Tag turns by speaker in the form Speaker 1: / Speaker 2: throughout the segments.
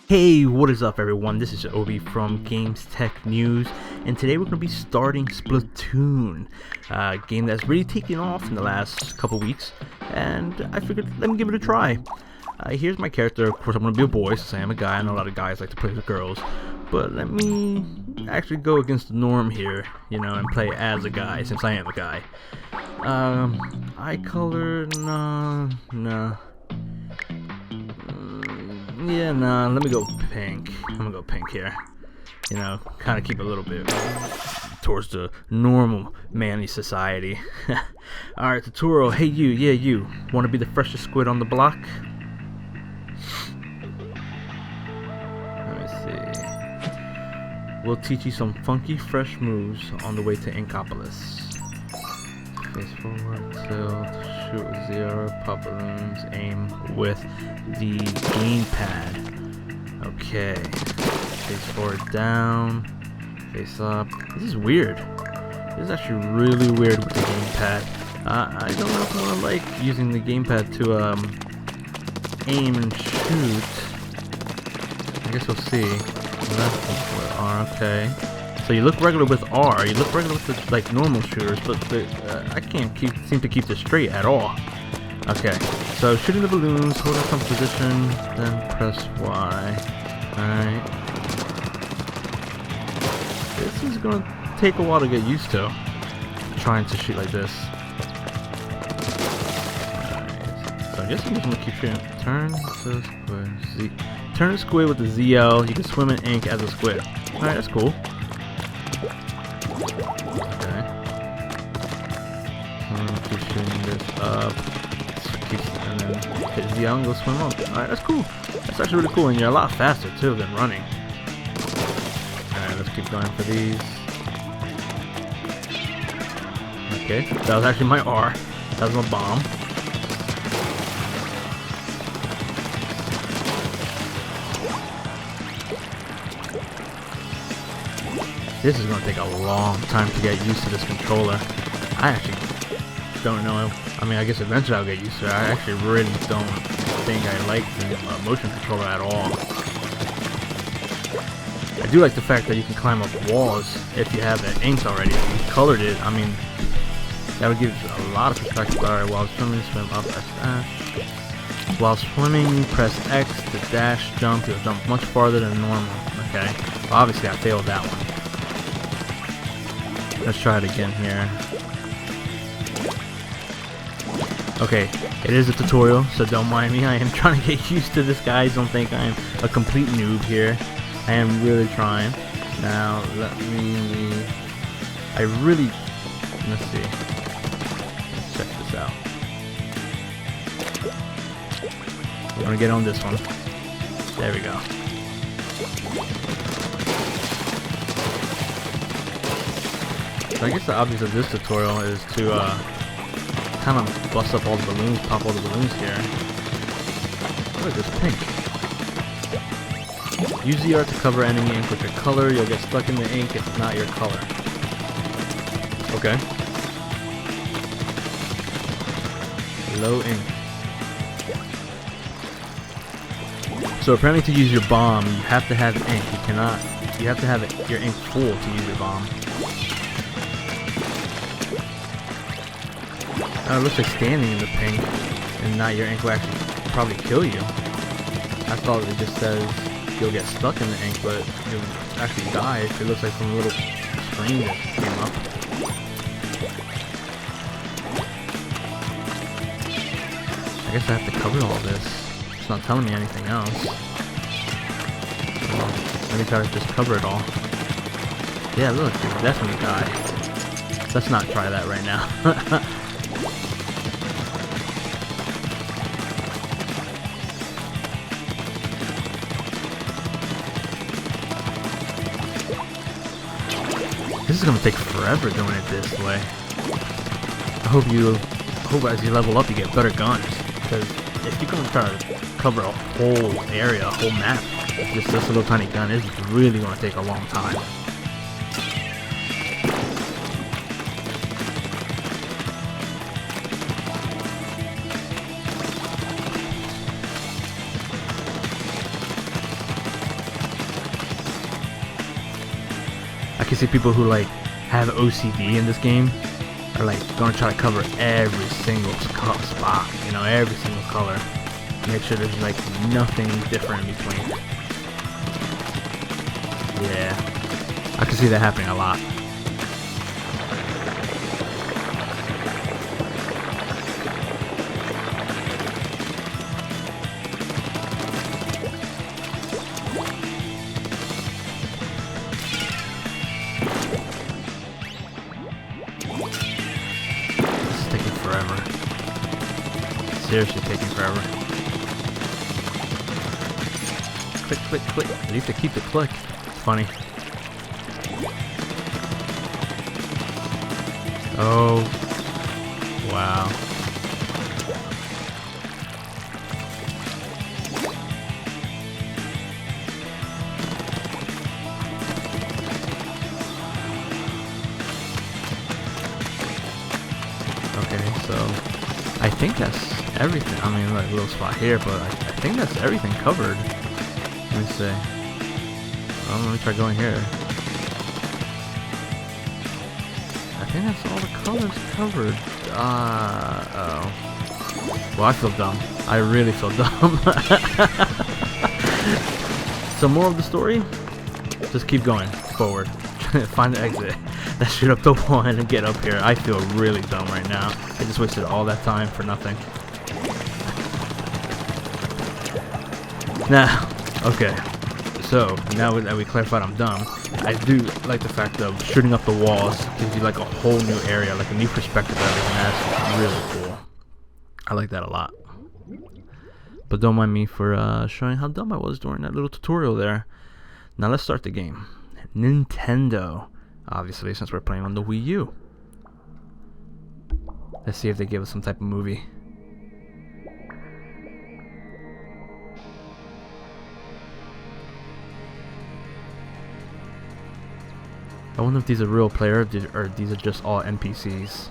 Speaker 1: Hey, what is up everyone? This is Obi from Games Tech News, and today we're going to be starting Splatoon, a game that's really taken off in the last couple weeks, and I figured let me give it a try. Here's my character. Of course I'm going to be a boy since I am a guy. I know a lot of guys like to play with girls, but let me actually go against the norm here, and play as a guy since I am a guy. Eye color, no. Yeah, nah, let me go pink. I'm gonna go pink here. Kind of keep it a little bit towards the normal manly society. Alright, tutorial. Hey you, yeah you. Want to be the freshest squid on the block? Let me see. We'll teach you some funky, fresh moves on the way to Inkopolis. Face forward, tilt, shoot with zero, pop balloons, aim with the gamepad. Okay. Face forward, down, face up. This is weird. This is actually really weird with the gamepad. I don't know if I want to like using the gamepad to aim and shoot. I guess we'll see. Left, R, okay. So you look regular with R, you look regular with the like normal shooters, but I can't seem to keep this straight at all. Okay, so shooting the balloons, hold up some position, then press Y. Alright. This is gonna take a while to get used to, trying to shoot like this. Alright, so I guess I'm just gonna keep shooting. Turn to squid, Z. Turn the squid with the ZL, you can swim in ink as a squid. Alright, that's cool. Okay. Keep shooting this up. And then hit ZL and go swim up. Alright, that's cool. That's actually really cool, and you're a lot faster too than running. Alright, let's keep going for these. Okay, that was actually my R. That was my bomb. This is going to take a long time to get used to this controller. I actually don't know. I mean, I guess eventually I'll get used to it. I actually really don't think I like the motion controller at all. I do like the fact that you can climb up walls if you have it inked already. If you colored it, I mean, that would give a lot of perspective. Alright, while swimming, swim up, press dash. While swimming, press X to dash, jump. You'll jump much farther than normal. Okay, well, obviously I failed that one. Let's try it again here. Okay, it is a tutorial, so don't mind me. I am trying to get used to this, guys. Don't think I am a complete noob here. I am really trying. Now, let's see. Let's check this out. We're gonna get on this one. There we go. So I guess the object of this tutorial is to kind of bust up all the balloons, pop all the balloons here. Look at this pink. Use the art to cover enemy ink with your color. You'll get stuck in the ink if it's not your color. Okay. Low ink. So apparently to use your bomb, you have to have ink. You have to have your ink full to use your bomb. It looks like standing in the pink and not your ink will actually probably kill you. I thought it just says you'll get stuck in the ink, but you'll actually die. It looks like some little screen that came up. I guess I have to cover all this. It's not telling me anything else. Well, let me try to just cover it all. Yeah, look, you definitely die. Let's not try that right now. This is gonna take forever doing it this way. I hope as you level up you get better guns, because if you're gonna try to cover a whole area, a whole map, just this little tiny gun is really gonna take a long time. I can see people who like have OCD in this game are like gonna try to cover every single spot, you know, every single color. Make sure there's like nothing different in between. Yeah, I can see that happening a lot. This is taking forever. Seriously taking forever. Click, click, click. At least I keep the click. It's funny. Oh. Wow. Okay, so I think that's everything. I mean, like a little spot here, but I think that's everything covered. Let me see. Well, let me try going here. I think that's all the colors covered. Oh. Well, I feel dumb. I really feel dumb. So, moral of the story? Just keep going forward. Find the exit. That shoot up the one and get up here. I feel really dumb right now. I just wasted all that time for nothing. Now, okay. So, now that we clarified I'm dumb, I do like the fact of shooting up the walls gives you like a whole new area, like a new perspective of everything. That's really cool. I like that a lot. But don't mind me for showing how dumb I was during that little tutorial there. Now let's start the game. Nintendo. Obviously, since we're playing on the Wii U. Let's see if they give us some type of movie. I wonder if these are real players or these are just all NPCs.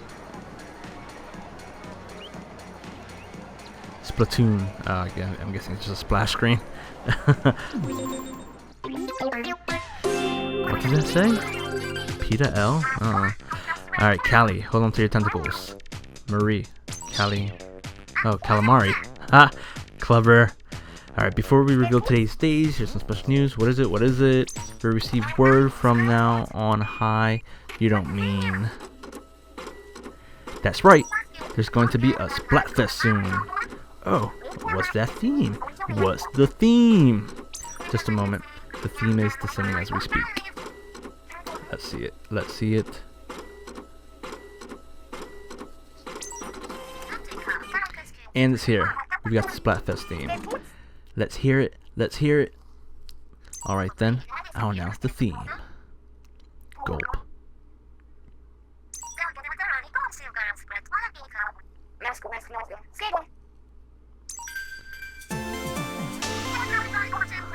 Speaker 1: Splatoon. Again, I'm guessing it's just a splash screen. What does that say? Peta L? Alright, Callie, hold on to your tentacles. Marie. Callie. Oh, calamari. Ha! Clever. Alright, before we reveal today's stage, here's some special news. What is it? What is it? We received word from now on high. You don't mean... That's right. There's going to be a Splatfest soon. Oh, what's that theme? What's the theme? Just a moment. The theme is descending as we speak. Let's see it. Let's see it. And it's here. We've got the Splatfest theme. Let's hear it. Let's hear it. Alright then. I'll announce the theme. Gulp.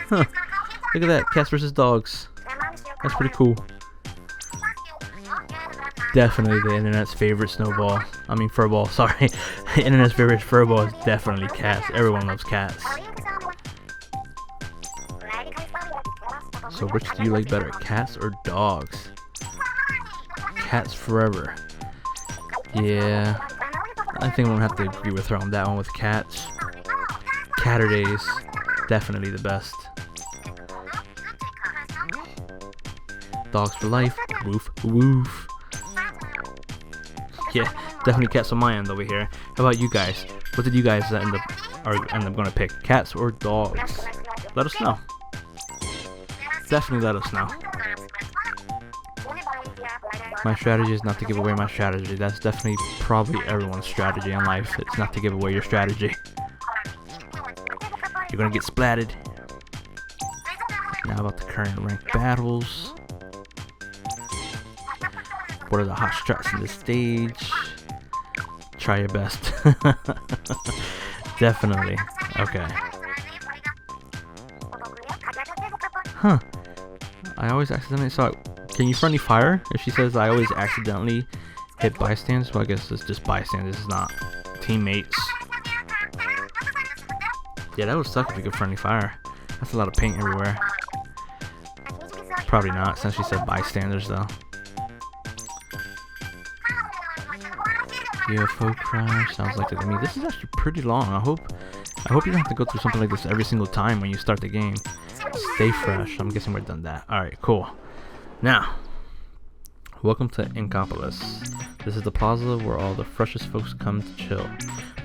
Speaker 1: Huh. Look at that. Cats versus dogs. That's pretty cool. Definitely the internet's favorite snowball. I mean furball, sorry. The internet's favorite furball is definitely cats. Everyone loves cats. So which do you like better, cats or dogs? Cats forever. Yeah. I think I'm gonna have to agree with her on that one with cats. Catter days. Definitely the best. Dogs for life. Woof woof. Yeah, definitely cats on my end over here. How about you guys? What did you guys end up gonna pick? Cats or dogs? Let us know. Definitely let us know. My strategy is not to give away my strategy. That's definitely probably everyone's strategy in life. It's not to give away your strategy. You're gonna get splatted. Now about the current ranked battles. What are the hot strats in this stage? Try your best. Definitely. Okay. Huh. I always accidentally saw it. Can you friendly fire? If she says I always accidentally hit bystanders, well I guess it's just bystanders, it's not teammates. Yeah, that would suck if you could friendly fire. That's a lot of paint everywhere. Probably not, since she said bystanders though. UFO crash sounds like it to me. This is actually pretty long. I hope you don't have to go through something like this every single time when you start the game. Stay fresh. I'm guessing we're done that. Alright, cool. Now, welcome to Inkopolis. This is the plaza where all the freshest folks come to chill.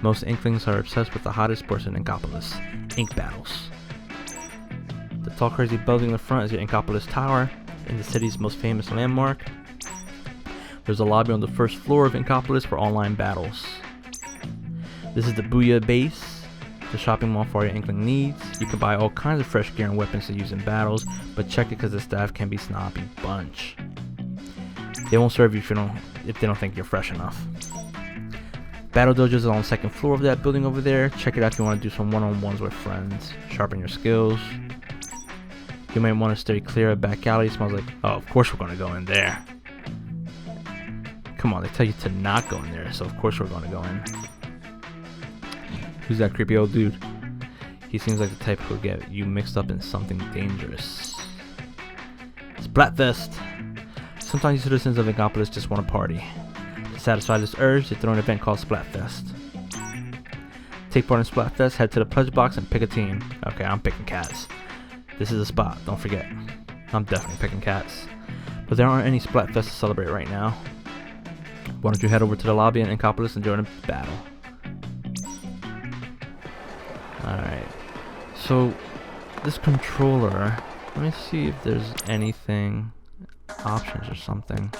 Speaker 1: Most Inklings are obsessed with the hottest sports in Inkopolis, Ink Battles. The tall crazy building in the front is your Inkopolis Tower, in the city's most famous landmark. There's a lobby on the first floor of Inkopolis for online battles. This is the Booyah base, the shopping mall for all your Inkling needs. You can buy all kinds of fresh gear and weapons to use in battles, but check it because the staff can be snobby bunch. They won't serve you if they don't think you're fresh enough. Battle Dojos is on the second floor of that building over there. Check it out if you want to do some one-on-ones with friends. Sharpen your skills. You might want to stay clear of back alley. It smells like, oh, of course we're going to go in there. Come on, they tell you to not go in there, so of course we're going to go in. Who's that creepy old dude? He seems like the type who'll get you mixed up in something dangerous. Splatfest! Sometimes citizens of Inkopolis just want to party. To satisfy this urge, they throw an event called Splatfest. Take part in Splatfest, head to the pledge box and pick a team. Okay, I'm picking cats. This is a spot, don't forget. I'm definitely picking cats. But there aren't any Splatfests to celebrate right now. Why don't you head over to the lobby in Inkopolis and join a battle. Alright. So, this controller, let me see if there's anything, options or something.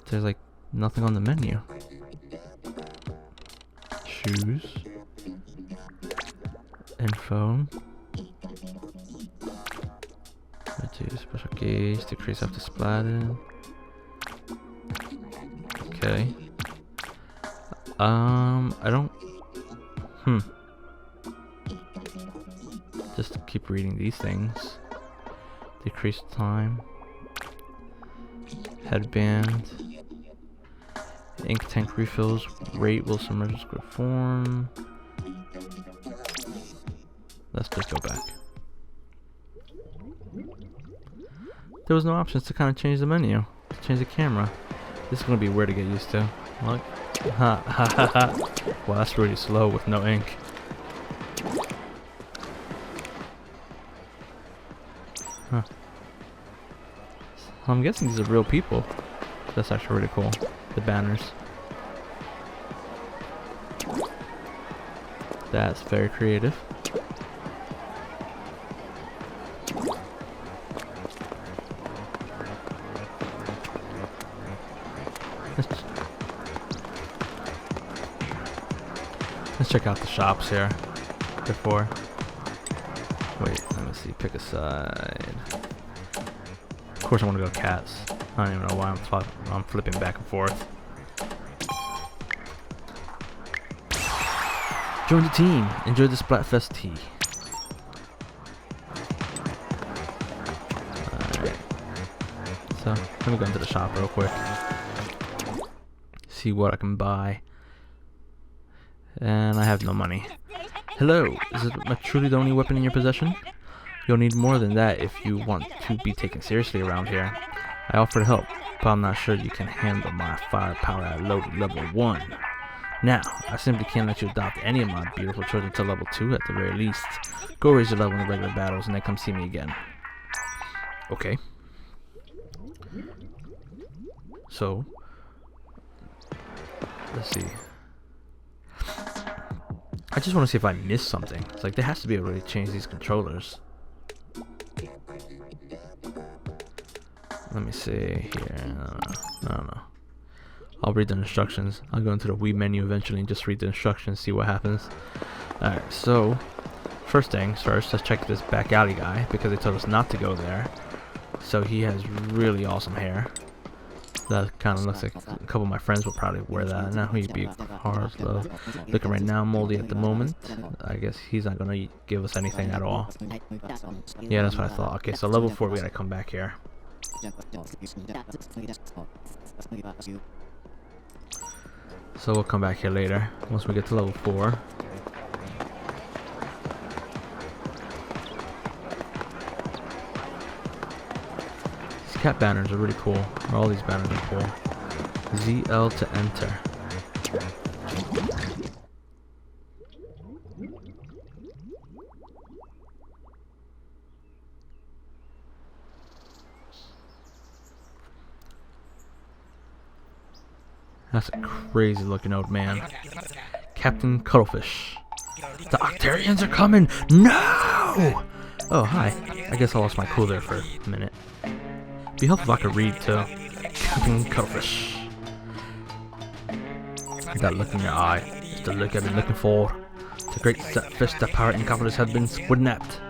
Speaker 1: There's like nothing on the menu. Shoes. Info. Special gauge, decrease after splatting. Okay. I don't. Just keep reading these things. Decrease time. Headband. Ink tank refills. Rate will submerge script form. Let's just go back. There was no options to kind of change the menu. To change the camera. This is going to be weird to get used to. Look. Ha ha ha ha. Wow, that's really slow with no ink. Huh. I'm guessing these are real people. That's actually really cool. The banners. That's very creative. Let's check out the shops here before. Wait, let me see. Pick a side. Of course, I want to go cats. I don't even know why I'm flipping back and forth. Join the team. Enjoy the Splatfest tea. Alright. So, let me go into the shop real quick. See what I can buy. And I have no money. Hello, is it truly the only weapon in your possession? You'll need more than that if you want to be taken seriously around here. I offer help, but I'm not sure you can handle my firepower at level 1. Now, I simply can't let you adopt any of my beautiful children to level 2 at the very least. Go raise your level in the regular battles and then come see me again. Okay. So, let's see. I just want to see if I missed something. It's like, there has to be a way to change these controllers. Let me see here. I don't know. I'll read the instructions. I'll go into the Wii menu eventually and just read the instructions, see what happens. Alright, so first things first, let's check this back alley guy because they told us not to go there. So he has really awesome hair. That kind of looks like a couple of my friends will probably wear that. Now he'd be hard love. Looking right now, moldy at the moment. I guess he's not gonna give us anything at all. Yeah, that's what I thought. Okay, so level 4, we gotta come back here. So we'll come back here later once we get to level 4. cat banners are really cool. All these banners are cool. ZL to enter. That's a crazy looking old man. Captain Cuttlefish. The Octarians are coming! No! Oh, hi. I guess I lost my cool there for a minute. Be helpful if I could read too. Captain Cuttlefish. That look in your eye is the look I've been looking for. The great fish that pirate and capitalists have been squid-napped.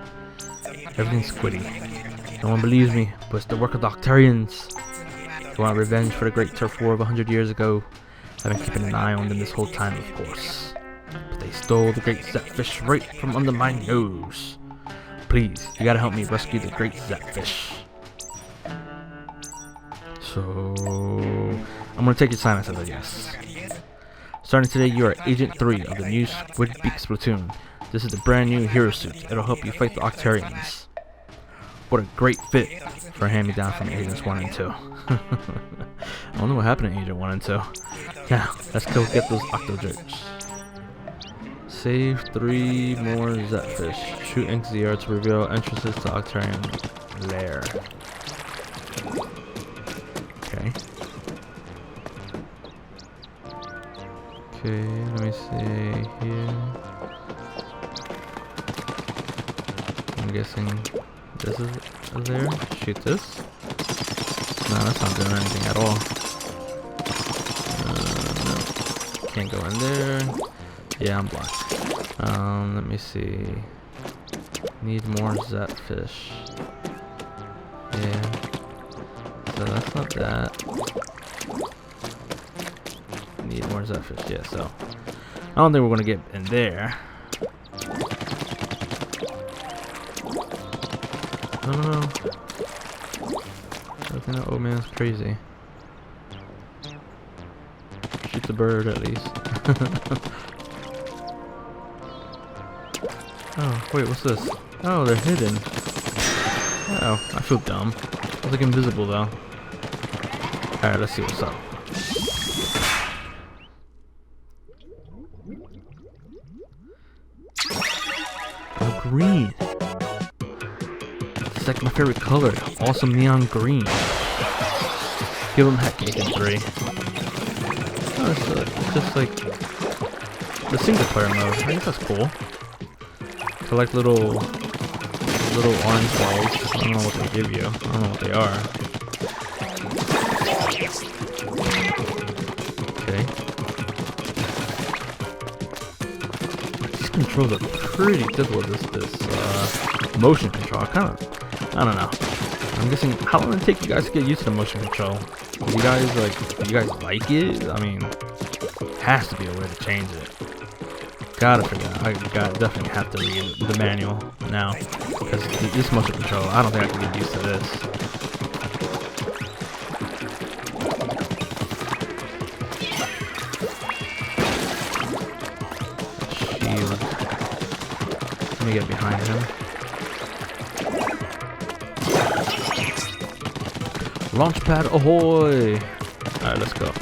Speaker 1: Everything's squiddy. No one believes me, but it's the work of the Octarians. They want revenge for the great turf war of 100 years ago. I've been keeping an eye on them this whole time, of course. But they stole the great Zapfish right from under my nose. Please, you gotta help me rescue the great Zapfish. So, I'm gonna take your silence as a yes. Starting today, you are Agent 3 of the new Squid Beak Splatoon. This is the brand new hero suit. It'll help you fight the Octarians. What a great fit for a hand-me-down from Agents 1 and 2. I wonder what happened in Agent 1 and 2. Now, let's go get those Octo-jerks. Save 3 more Zapfish. Shoot XZR to reveal entrances to Octarian lair. Okay. Okay, let me see here. I'm guessing this is there. Shoot this. No, that's not doing anything at all. No. Can't go in there. Yeah, I'm blocked. Let me see. Need more Zapfish. Yeah. So that's not that. Need more Zapfish, yeah, so I don't think we're gonna get in there. I don't know. I think that old man's crazy. Shoot the bird at least. Oh, wait, what's this? Oh, they're hidden. Oh, I feel dumb. I was like invisible though. Alright, let's see what's up. Oh, green. It's like my favorite color. Awesome neon green. Give them heck Agent 3. Oh, it's just like the single player mode. I guess that's cool. Collect little orange balls. I don't know what they give you. I don't know what they are. Okay. These controls are pretty difficult. This motion control. I don't know. I'm guessing how long did it take you guys to get used to the motion control? Do you guys like it? I mean, has to be a way to change it. Gotta figure out. I definitely have to read the manual now, because this motion control, I don't think I can get used to this. Shield. Let me get behind him. Launchpad ahoy! Alright, let's go.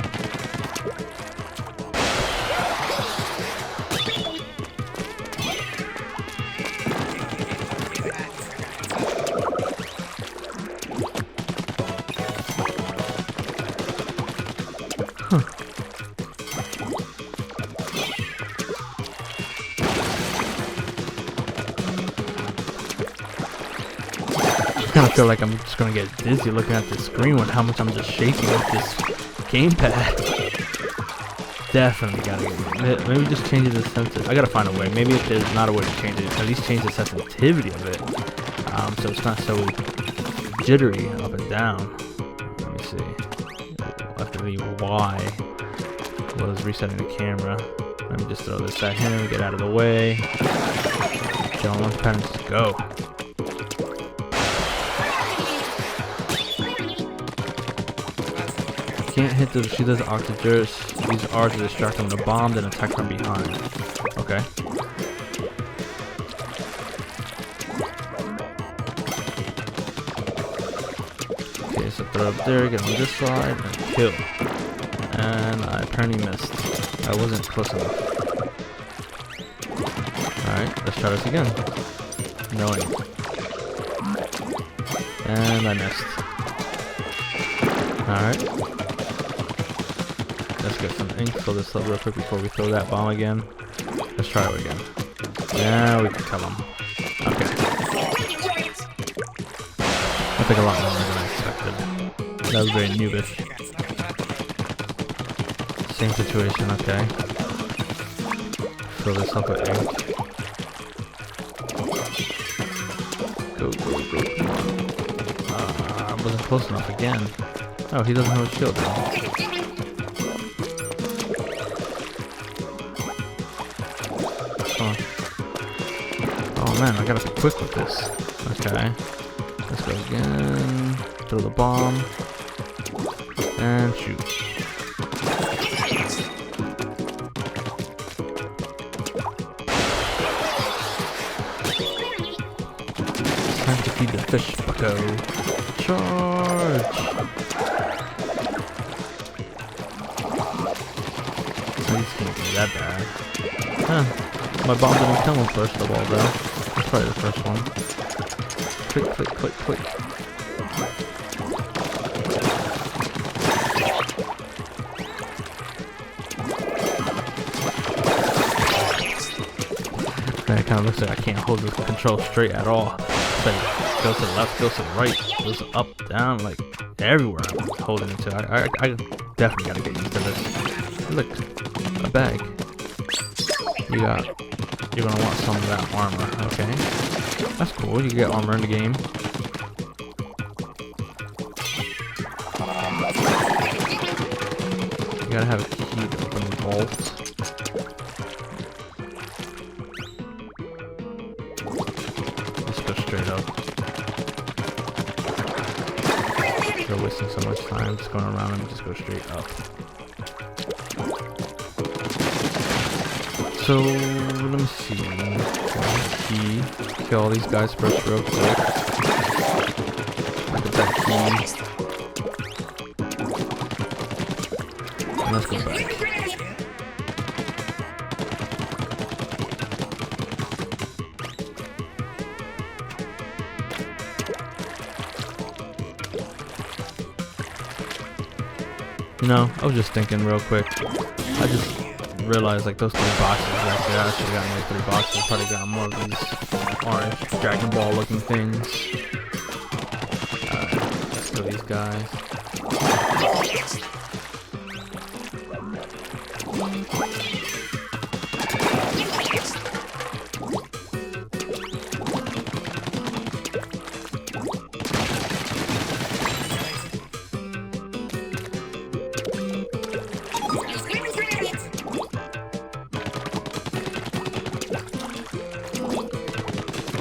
Speaker 1: I kind of feel like I'm just gonna get dizzy looking at the screen with how much I'm just shaking with this gamepad. Definitely gotta get, maybe just change the sensitivity. I gotta find a way. Maybe if there's not a way to change it, at least change the sensitivity of it, so it's not so jittery up and down. Let me see. Left and Y was resetting the camera. Let me just throw this at him, get out of the way. Get on launch pad and just go. Can't hit the she does Octogers. Use R to distract them with a bomb, then attack from behind. Okay. Okay, Okay, so throw up there, get on this side, and kill. And I apparently missed. I wasn't close enough. Alright, let's try this again. No aim. And I missed. Alright. Let's get some ink, fill this up real quick before we throw that bomb again. Let's try it again. Yeah, we can kill him. Okay. I think a lot more than I expected. That was very noobish. Same situation, okay. Fill this up with ink. Go, go, go, come on. I wasn't close enough again. Oh, he doesn't have a shield now. Oh man, I gotta be quick with this. Okay. Let's go again. Throw the bomb. And shoot. Time to feed the fish, bucko. Charge! These can't be that bad. Huh. My bomb didn't kill him first of all though. That's probably the first one. Click, click, click, click. It kind of looks like I can't hold the control straight at all. It's like, goes to the left, goes to the right, goes up, down, like everywhere I'm holding it to. I definitely gotta get used to this. Look, a bag. You're gonna want some of that armor, okay? That's cool, you can get armor in the game. You gotta have a key to open the vault. Let's go straight up. You're wasting so much time just going around and just go straight up. So, let me see. Key. Kill all these guys first real quick. Look at that key. And let's go back. You know, I was just thinking real quick. I just realized like those 3 boxes right there. I should have gotten like 3 boxes. Probably got more of these orange Dragon Ball looking things. Let's kill these guys.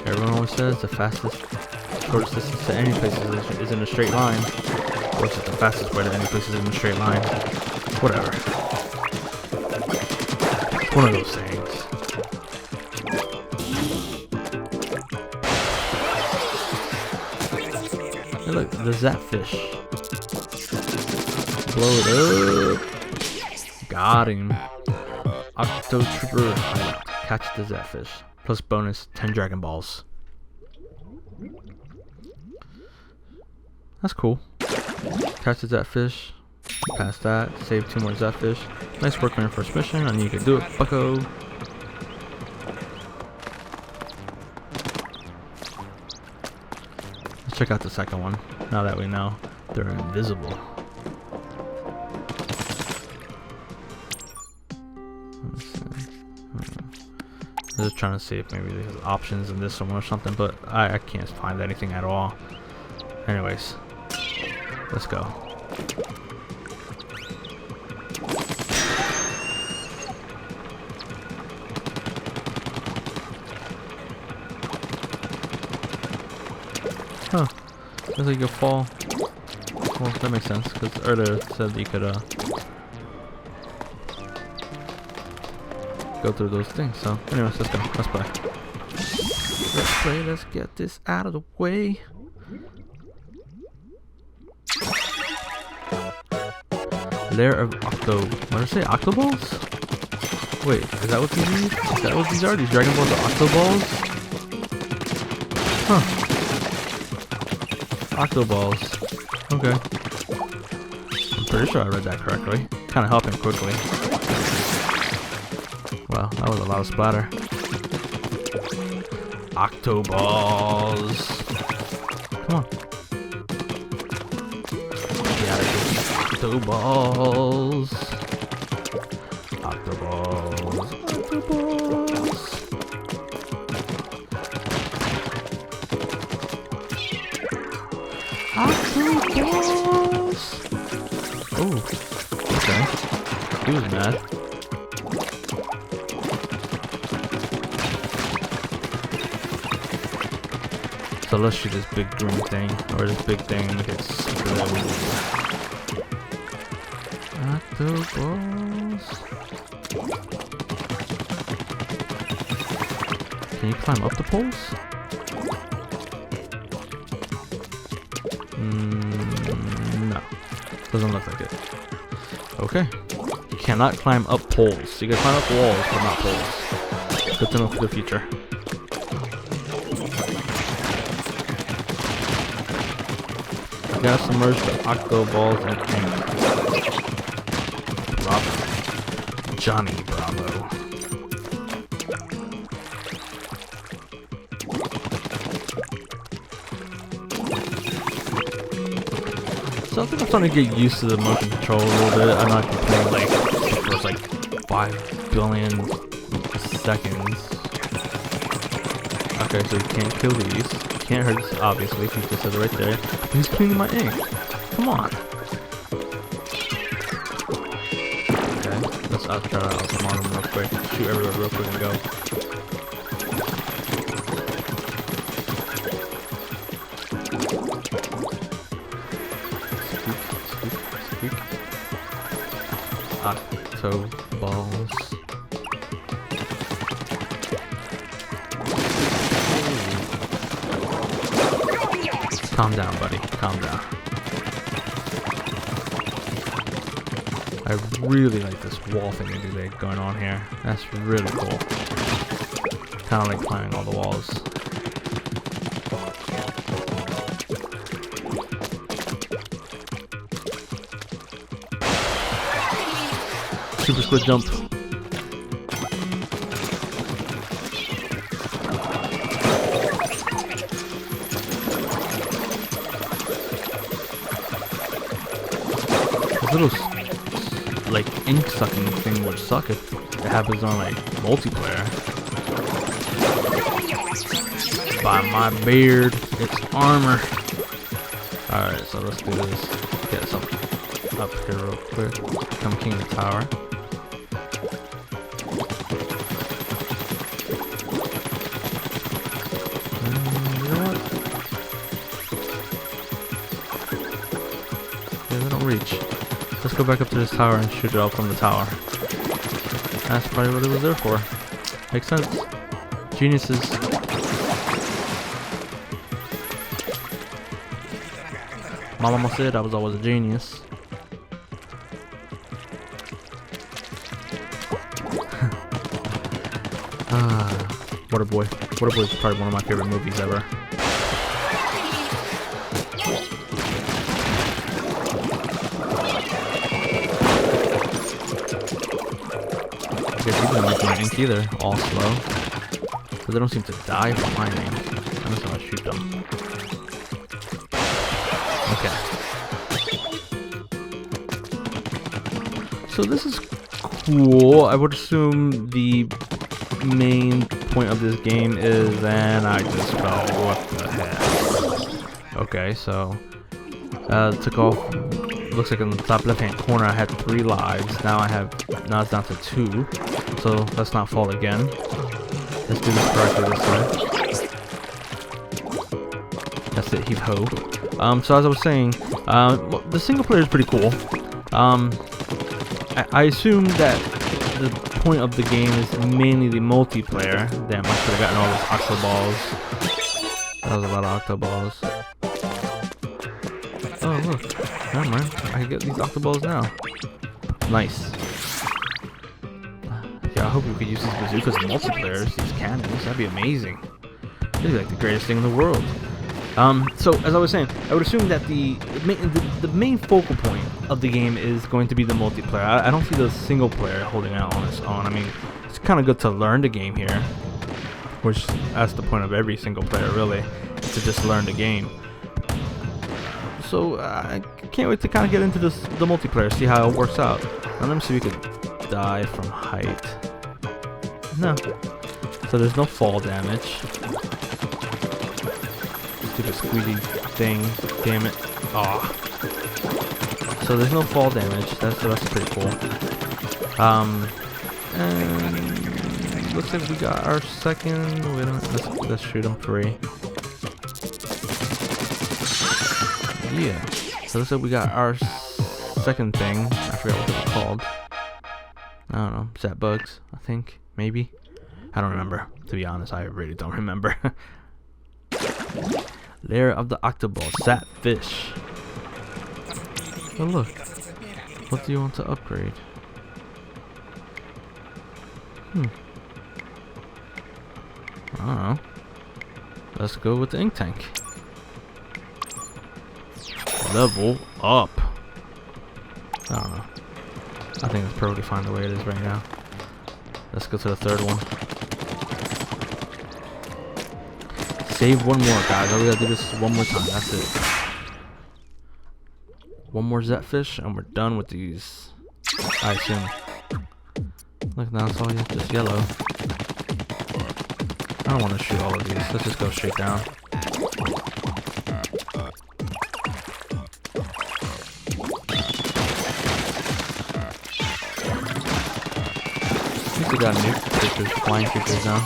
Speaker 1: Everyone always says the fastest, shortest distance to any place is in a straight line. Or it's the fastest way to any place is in a straight line. Whatever. One of those sayings. Hey look, there's that fish. Blow it up. Got him. Octo Trooper catch the Zatfish. Plus bonus 10 Dragon Balls. That's cool. Catch the Zatfish. Pass that. Save 2 more Zatfish. Nice work on your first mission, and you can do it, bucko. Let's check out the second one. Now that we know they're invisible. I'm just trying to see if maybe there's options in this one or something, but I can't find anything at all. Anyways, let's go. Huh. Looks like you could fall. Well, that makes sense, because earlier it said that you could go through those things. So anyways, let's go. Let's play. Let's play. Let's get this out of the way. Lair of Octo... What did I say? Octoballs? Wait, is that what these are? Is that what these are? These Dragon Balls are Octoballs? Huh. Octoballs. Okay. I'm pretty sure I read that correctly. Kinda happened quickly. Wow, that was a lot of splatter. Octoballs. Come on. Yeah, Octoballs. Octoballs. Octoballs. Octoballs. Oh, okay. He was mad. So let's shoot this big green thing, or this big thing, and make it explode. Octoballs. Can you climb up the poles? No. Doesn't look like it. Okay. You cannot climb up poles. You can climb up walls, but not poles. Good to know for the future. You gotta submerge the Octoballs in ink. Bravo. Johnny Bravo. So I think I'm starting to get used to the motion control a little bit. I'm not playing like the first like 5 billion seconds. Okay, so you can't kill these. You can't hurt this, obviously, he just said it right there. He's cleaning my ink. Come on. Okay, let's try to outsmart him real quick. Shoot everywhere real quick and go. Octoballs. Calm down, buddy. Calm down. I really like this wall thing they got going on here. That's really cool. Kind of like climbing all the walls. Super split jump. This little like ink sucking thing would suck if it happens on like multiplayer. By my beard, it's armor. Alright, so let's do this. Get something up here real quick. Become king of the tower. Reach. Let's go back up to this tower and shoot it out from the tower. That's probably what it was there for. Makes sense. Geniuses. My mama said I was always a genius. Waterboy. Waterboy is probably one of my favorite movies ever. I guess he didn't like my ink either, all slow. But they don't seem to die from my ink. I'm just gonna shoot them. Okay. So this is cool. I would assume the main point of this game is, and I just fell. What the heck? Okay, so took off. Looks like in the top left hand corner I had 3 lives. Now it's down to 2. So let's not fall again. Let's do this correctly this way. That's it, heave ho. So as I was saying, the single player is pretty cool. I assume that the point of the game is mainly the multiplayer. Damn, I should have gotten all those Octoballs. That was a lot of Octoballs. Oh, look. Never mind. I can get these octoballs now. Nice. Yeah, I hope we could use these bazookas in multiplayer, these cannons. That'd be amazing. That'd be like the greatest thing in the world. So, as I was saying, I would assume that the main focal point of the game is going to be the multiplayer. I don't see the single player holding out on its own. I mean, it's kind of good to learn the game here, which that's the point of every single player, really, to just learn the game. So, I can't wait to kind of get into the multiplayer, see how it works out. Now, let me see if we could die from height. No. So, there's no fall damage. Stupid squeezy thing, damn it. Aw. So there's no fall damage. That's pretty cool. And looks like we got our second. Wait a minute, let's shoot him free. Yeah. So looks like we got our second thing. I forgot what it was called. I don't know. Zat bugs, I think, maybe. I don't remember. To be honest, I really don't remember. Lair of the Octoball, Sat Fish. Oh look, what do you want to upgrade? I don't know. Let's go with the ink tank. Level up. I don't know. I think it's perfectly fine the way it is right now. Let's go to the third one. Save one more, guys. I gotta do this one more time. That's it. One more Zetfish, and we're done with these. I assume. Look, now it's all just yellow. I don't want to shoot all of these. Let's just go straight down. At least we got new creatures, flying creatures now.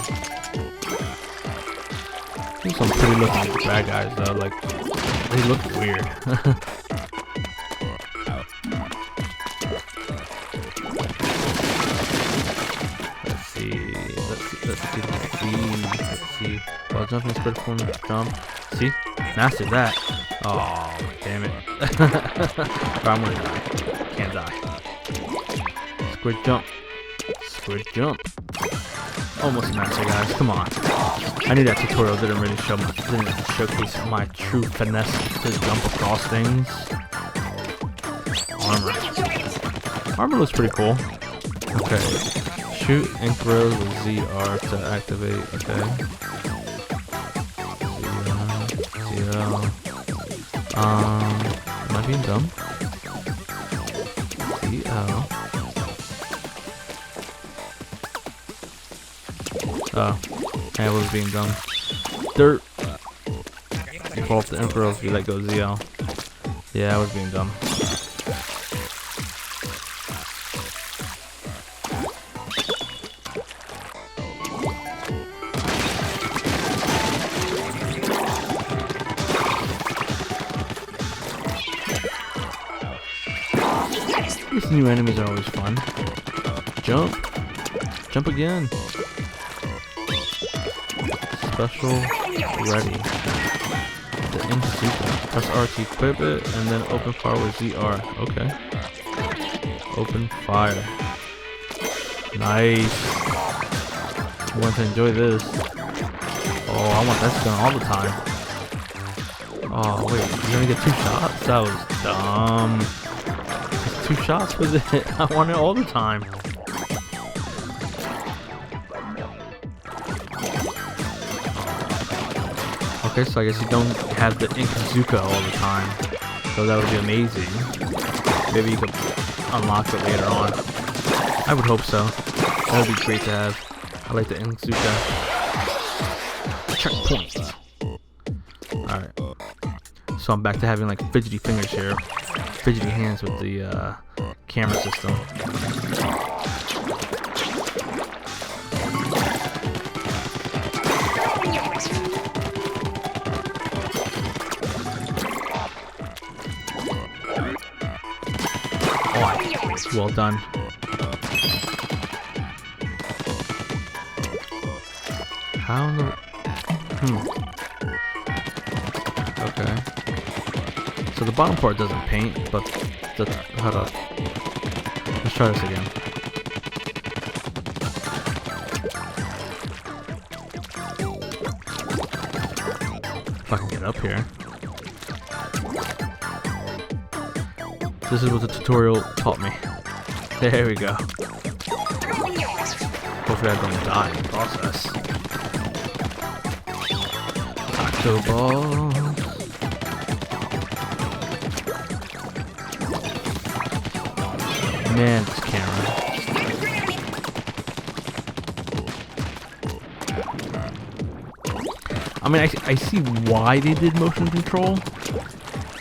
Speaker 1: These some pretty looking bad guys though, like they look weird. Let's see. While jumping, spread form, jump. See? Mastered that. Oh, damn it. I'm gonna die. Can't die. Squid jump. Squid jump. Almost mastered, guys. Come on. I knew that tutorial didn't really showcase my true finesse to jump across things. Armor. Armor looks pretty cool. Okay. Shoot ink rails with ZR to activate. Okay. ZL. Am I being dumb? ZL. Oh, I was being dumb. Dirt. You fall off the ink rails if you let go ZL. Yeah, I was being dumb. These new enemies are always fun. Jump. Jump again. Special ready. The Insuka. Press R to equip it and then open fire with ZR. Okay. Open fire. Nice. I want to enjoy this. Oh, I want that gun all the time. Oh, wait. You're gonna get 2 shots? That was dumb. 2 shots was it? I want it all the time. Okay, so I guess you don't have the Inkazuka all the time. So that would be amazing. Maybe you could unlock it later on. I would hope so. That would be great to have. I like the Inkazuka. Checkpoint. Alright. So I'm back to having like fidgety fingers here. Fidgety hands with the camera system. Oh, well done. How in the... Okay. So the bottom part doesn't paint, but hold up. Let's try this again. If I can get up here. This is what the tutorial taught me. There we go. Hopefully I don't die in the process. Octo balls. Man, this camera. I mean, I see why they did motion control.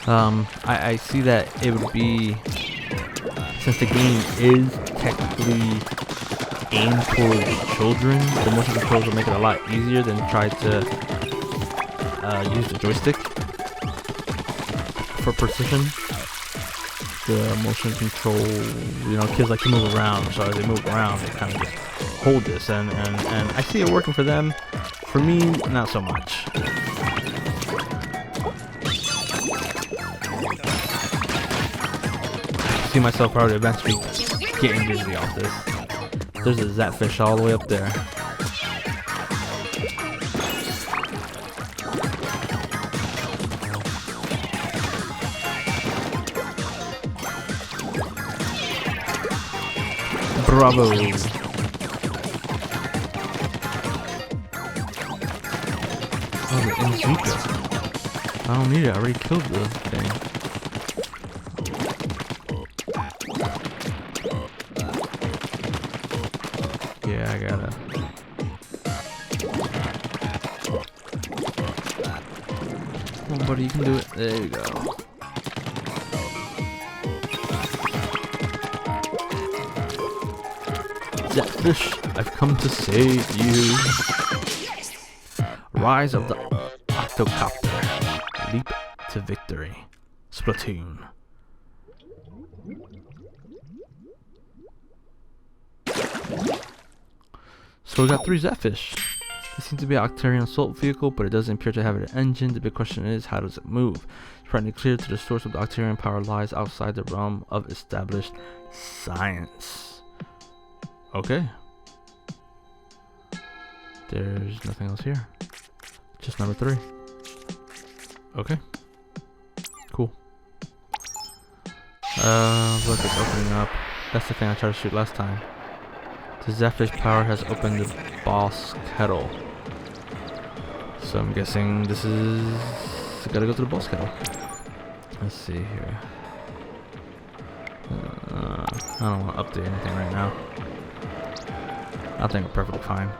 Speaker 1: I see that it would be, since the game is technically aimed towards children, the motion controls will make it a lot easier than try to use the joystick for precision. The motion control, you know, kids like to move around, so as they move around, they kind of just hold this, and I see it working for them. For me, not so much. I see myself probably eventually getting dizzy off this. There's a Zapfish all the way up there. Bravo! Oh, the Inzuka. I don't need it, I already killed the thing. Yeah, I gotta. Come on, buddy, you can do it. There you go. Zapfish, I've come to save you. Rise of the Octocopter. Leap to victory. Splatoon. So we got 3 Zapfish. It seems to be an Octarian assault vehicle, but it doesn't appear to have an engine. The big question is, how does it move? It's pretty clear that the source of the Octarian power lies outside the realm of established science. Okay. There's nothing else here. Just number 3. Okay. Cool. Look, it's opening up. That's the thing I tried to shoot last time. The Zapfish power has opened the boss kettle. So I'm guessing this is... I gotta go to the boss kettle. Let's see here. I don't want to update anything right now. I think we're perfectly fine.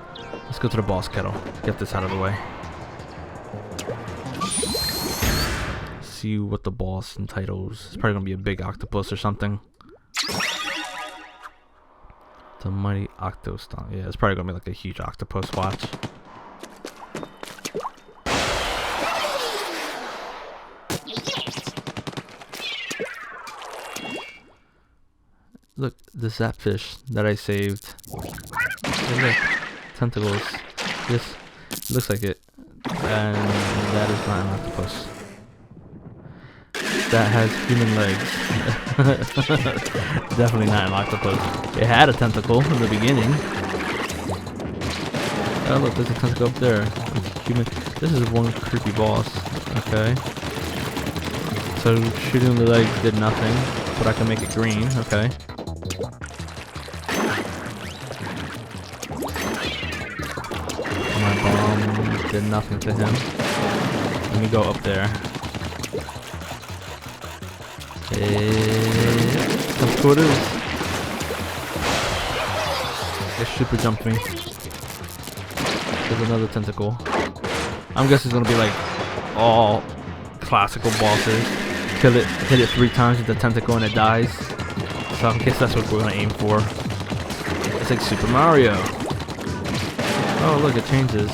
Speaker 1: Let's go to the boss kettle. Get this out of the way. See what the boss entitles. It's probably gonna be a big octopus or something. The mighty Octostomp. Yeah, it's probably gonna be like a huge octopus. Watch. Look, the Zapfish that I saved. Hey, look, tentacles. This looks like it, and that is not an octopus. That has human legs. Definitely not an octopus. It had a tentacle in the beginning. Oh look, there's a tentacle up there. It's human. This is one creepy boss. Okay. So shooting the legs did nothing, but I can make it green. Okay. My bomb did nothing to him. Let me go up there. That's what it is. It super jumped me. There's another tentacle. I'm guessing it's gonna be like all classical bosses. Kill it, hit it 3 times with the tentacle and it dies. So I guess that's what we're gonna aim for. It's like Super Mario. Oh look, it changes.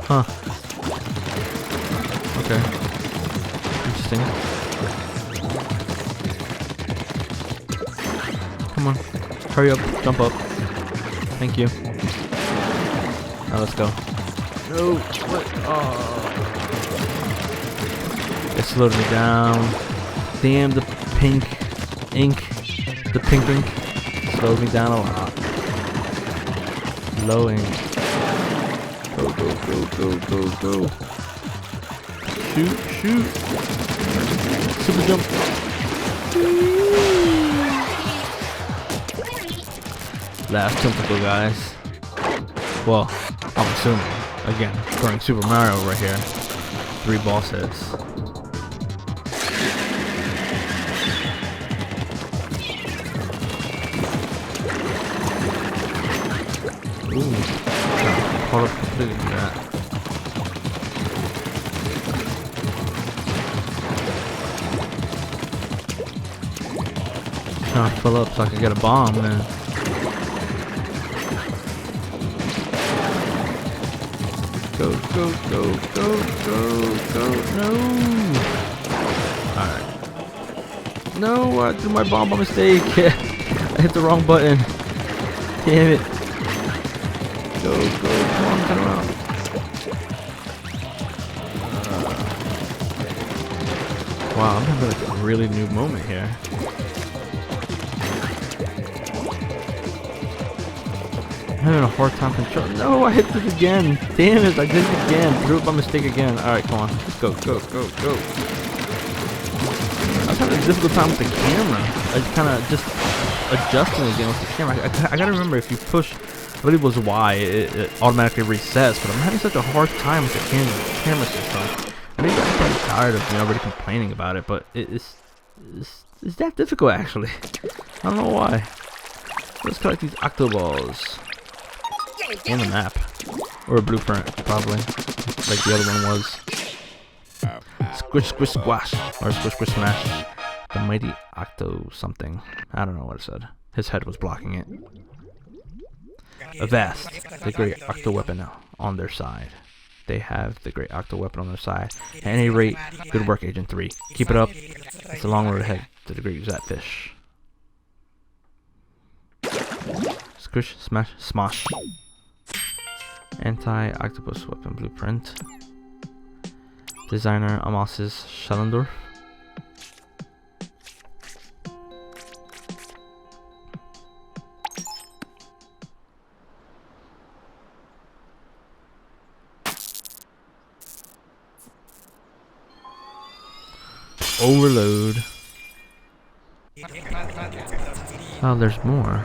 Speaker 1: Huh. Okay. Interesting. Come on. Hurry up. Jump up. Thank you. Now let's go. No. What? Oh. It slowed me down. Damn, the pink ink. The pink ink slowed me down a lot. Low ink. Go, go, go, go, go, go. Shoot, shoot. Super jump. Last tentacle, guys. Well, I'm assuming. Again, throwing Super Mario right here. 3 bosses. Ooh, caught up completely in that. Trying to fill up so I can get a bomb, man. Go, go, go, go, go, go, no! Alright. No, I threw my bomb by mistake. I hit the wrong button. Damn it. Go, go, come on, turn around. Wow, I'm having like a really new moment here. I'm having a hard time controlling. No, I hit it again. Damn it, I did it again. Threw it by mistake again. Alright, come on. Let's go, go, go, go. I was having a difficult time with the camera. I was kind of just adjusting again with the camera. I gotta remember, if you push, I believe it was Y, it automatically resets, but I'm having such a hard time with the camera system. I think I'm probably tired of me already complaining about it, but it's that difficult actually. I don't know why. Let's collect these octoballs. And a map. Or a blueprint, probably. Like the other one was. Squish, squish, squash. Or squish, squish, smash. The mighty octo something. I don't know what it said. His head was blocking it. Avast, the great octo weapon on their side. They have the great octo weapon on their side. At any rate, good work, Agent 3. Keep it up. It's a long road ahead to the great Zatfish. Squish, smash, smosh. Anti-octopus weapon blueprint. Designer Amasis Schellendorf. Overload. Oh, there's more.